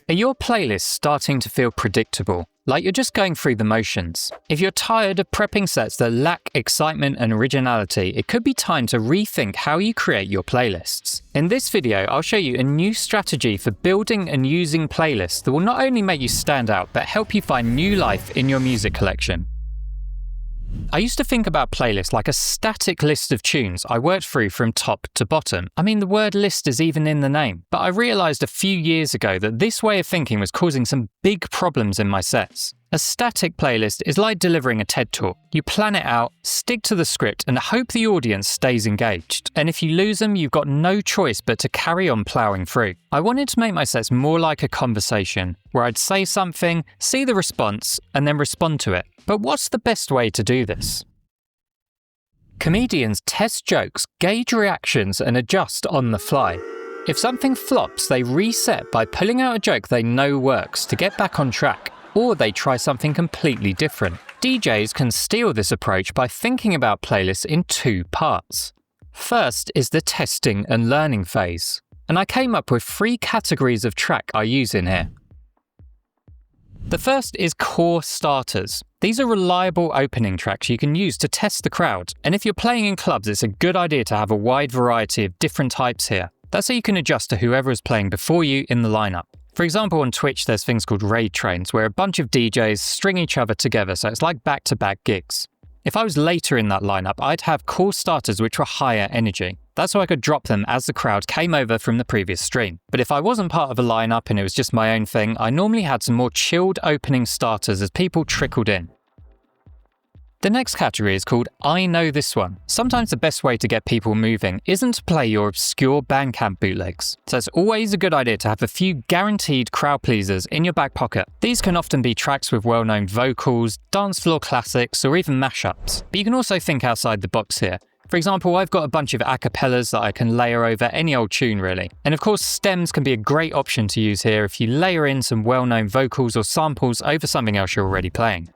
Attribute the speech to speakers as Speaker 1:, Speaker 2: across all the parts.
Speaker 1: Are your playlists starting to feel predictable, like you're just going through the motions? If you're tired of prepping sets that lack excitement and originality, it could be time to rethink how you create your playlists. In this video, I'll show you a new strategy for building and using playlists that will not only make you stand out, but help you find new life in your music collection. I used to think about playlists like a static list of tunes I worked through from top to bottom. I mean, the word list is even in the name. But I realised a few years ago that this way of thinking was causing some big problems in my sets. A static playlist is like delivering a TED talk. You plan it out, stick to the script, and hope the audience stays engaged. And if you lose them, you've got no choice but to carry on ploughing through. I wanted to make my sets more like a conversation, where I'd say something, see the response, and then respond to it. But what's the best way to do this? Comedians test jokes, gauge reactions, and adjust on the fly. If something flops, they reset by pulling out a joke they know works to get back on track, or they try something completely different. DJs can steal this approach by thinking about playlists in two parts. First is the testing and learning phase, and I came up with 3 categories of track I use in here. The first is core starters. These are reliable opening tracks you can use to test the crowd, and if you're playing in clubs, it's a good idea to have a wide variety of different types here. That's so you can adjust to whoever is playing before you in the lineup. For example, on Twitch, there's things called raid trains, where a bunch of DJs string each other together, so it's like back-to-back gigs. If I was later in that lineup, I'd have core starters which were higher energy. That's so I could drop them as the crowd came over from the previous stream. But if I wasn't part of a lineup and it was just my own thing, I normally had some more chilled opening starters as people trickled in. The next category is called I Know This One. Sometimes the best way to get people moving isn't to play your obscure Bandcamp bootlegs. So it's always a good idea to have a few guaranteed crowd pleasers in your back pocket. These can often be tracks with well-known vocals, dance floor classics, or even mashups. But you can also think outside the box here. For example, I've got a bunch of acapellas that I can layer over any old tune really. And of course, stems can be a great option to use here if you layer in some well-known vocals or samples over something else you're already playing.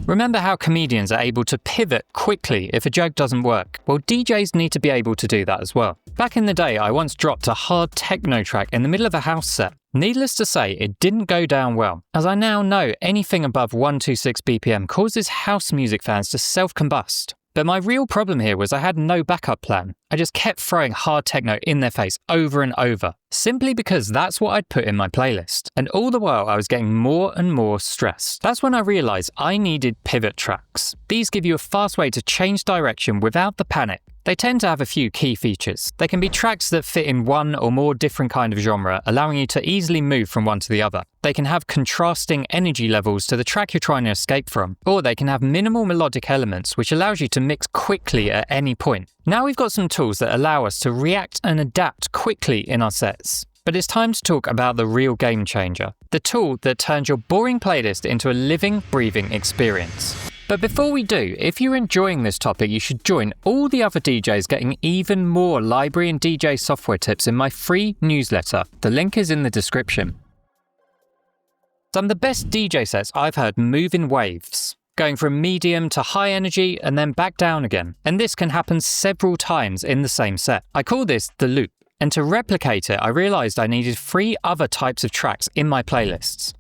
Speaker 1: Remember how comedians are able to pivot quickly if a joke doesn't work? Well, DJs need to be able to do that as well. Back in the day, I once dropped a hard techno track in the middle of a house set. Needless to say, it didn't go down well, as I now know anything above 126 BPM causes house music fans to self-combust. But my real problem here was I had no backup plan. I just kept throwing hard techno in their face over and over, simply because that's what I'd put in my playlist. And all the while I was getting more and more stressed. That's when I realised I needed pivot tracks. These give you a fast way to change direction without the panic. They tend to have a few key features. They can be tracks that fit in one or more different kind of genre, allowing you to easily move from one to the other. They can have contrasting energy levels to the track you're trying to escape from, or they can have minimal melodic elements, which allows you to mix quickly at any point. Now we've got some tools that allow us to react and adapt quickly in our sets. But it's time to talk about the real game changer, the tool that turns your boring playlist into a living, breathing experience. But before we do, if you're enjoying this topic, you should join all the other DJs getting even more library and DJ software tips in my free newsletter. The link is in the description. Some of the best DJ sets I've heard move in waves, going from medium to high energy and then back down again. And this can happen several times in the same set. I call this the loop. And to replicate it, I realized I needed 3 other types of tracks in my playlists.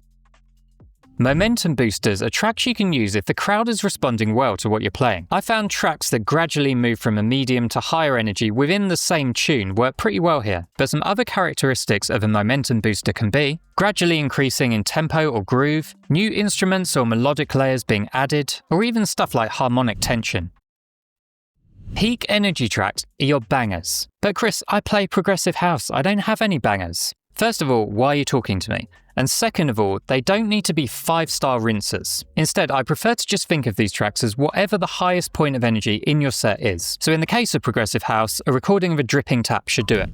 Speaker 1: Momentum boosters are tracks you can use if the crowd is responding well to what you're playing. I found tracks that gradually move from a medium to higher energy within the same tune work pretty well here, but some other characteristics of a momentum booster can be gradually increasing in tempo or groove, new instruments or melodic layers being added, or even stuff like harmonic tension. Peak energy tracks are your bangers. But Chris, I play progressive house, I don't have any bangers. First of all, why are you talking to me? And second of all, they don't need to be 5-star rinsers. Instead, I prefer to just think of these tracks as whatever the highest point of energy in your set is. So in the case of progressive house, a recording of a dripping tap should do it.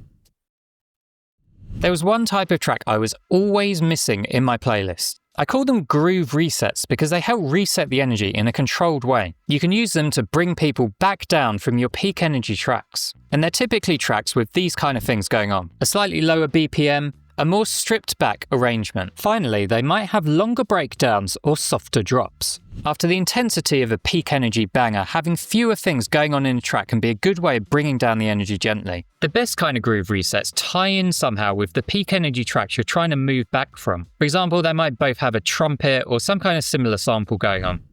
Speaker 1: There was one type of track I was always missing in my playlist. I call them groove resets because they help reset the energy in a controlled way. You can use them to bring people back down from your peak energy tracks. And they're typically tracks with these kind of things going on. A slightly lower BPM, a more stripped back arrangement. Finally, they might have longer breakdowns or softer drops. After the intensity of a peak energy banger, having fewer things going on in a track can be a good way of bringing down the energy gently. The best kind of groove resets tie in somehow with the peak energy tracks you're trying to move back from. For example, they might both have a trumpet or some kind of similar sample going on.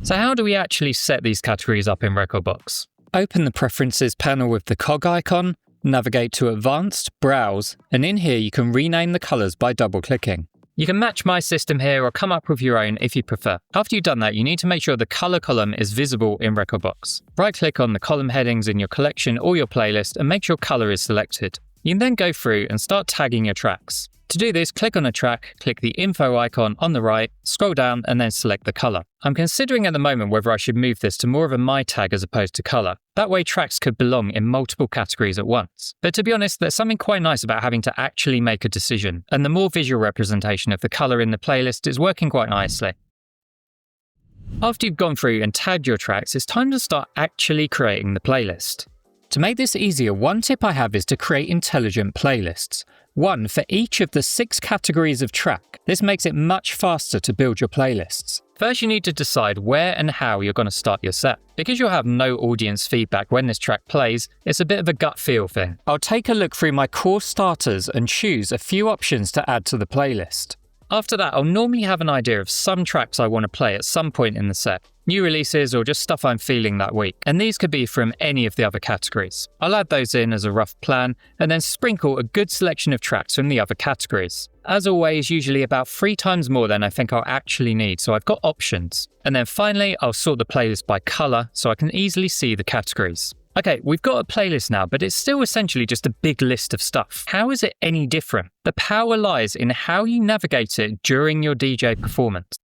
Speaker 1: So how do we actually set these categories up in Rekordbox? Open the Preferences panel with the cog icon, navigate to Advanced, Browse, and in here you can rename the colours by double-clicking. You can match my system here or come up with your own if you prefer. After you've done that, you need to make sure the colour column is visible in Rekordbox. Right-click on the column headings in your collection or your playlist and make sure colour is selected. You can then go through and start tagging your tracks. To do this, click on a track, click the info icon on the right, scroll down and then select the colour. I'm considering at the moment whether I should move this to more of a my tag as opposed to colour. That way tracks could belong in multiple categories at once. But to be honest, there's something quite nice about having to actually make a decision, and the more visual representation of the colour in the playlist is working quite nicely. After you've gone through and tagged your tracks, it's time to start actually creating the playlist. To make this easier, one tip I have is to create intelligent playlists. One for each of the 6 categories of track. This makes it much faster to build your playlists. First, you need to decide where and how you're going to start your set. Because you'll have no audience feedback when this track plays, it's a bit of a gut feel thing. I'll take a look through my core starters and choose a few options to add to the playlist. After that, I'll normally have an idea of some tracks I want to play at some point in the set. New releases or just stuff I'm feeling that week, and these could be from any of the other categories. I'll add those in as a rough plan and then sprinkle a good selection of tracks from the other categories. As always, usually about 3 times more than I think I'll actually need, so I've got options. And then finally, I'll sort the playlist by colour so I can easily see the categories. Okay, we've got a playlist now, but it's still essentially just a big list of stuff. How is it any different? The power lies in how you navigate it during your DJ performance.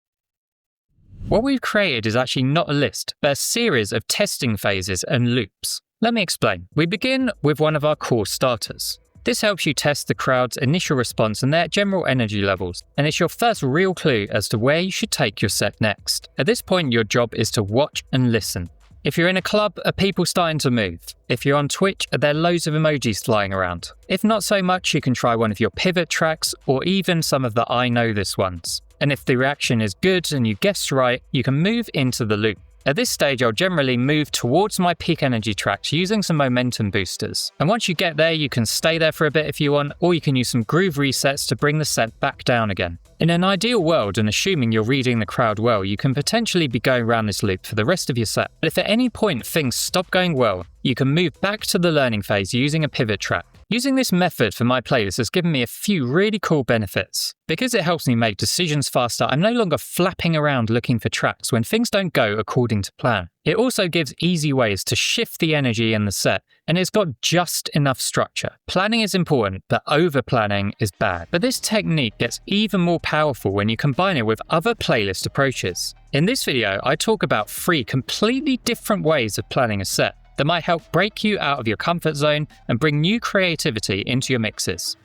Speaker 1: What we've created is actually not a list, but a series of testing phases and loops. Let me explain. We begin with one of our core starters. This helps you test the crowd's initial response and their general energy levels, and it's your first real clue as to where you should take your set next. At this point, your job is to watch and listen. If you're in a club, are people starting to move? If you're on Twitch, are there loads of emojis flying around? If not so much, you can try one of your pivot tracks or even some of the I know this ones. And if the reaction is good and you guessed right, you can move into the loop. At this stage, I'll generally move towards my peak energy tracks using some momentum boosters. And once you get there, you can stay there for a bit if you want, or you can use some groove resets to bring the set back down again. In an ideal world, and assuming you're reading the crowd well, you can potentially be going around this loop for the rest of your set. But if at any point things stop going well, you can move back to the learning phase using a pivot track. Using this method for my playlist has given me a few really cool benefits. Because it helps me make decisions faster, I'm no longer flapping around looking for tracks when things don't go according to plan. It also gives easy ways to shift the energy in the set, and it's got just enough structure. Planning is important, but over-planning is bad. But this technique gets even more powerful when you combine it with other playlist approaches. In this video, I talk about 3 completely different ways of planning a set that might help break you out of your comfort zone and bring new creativity into your mixes.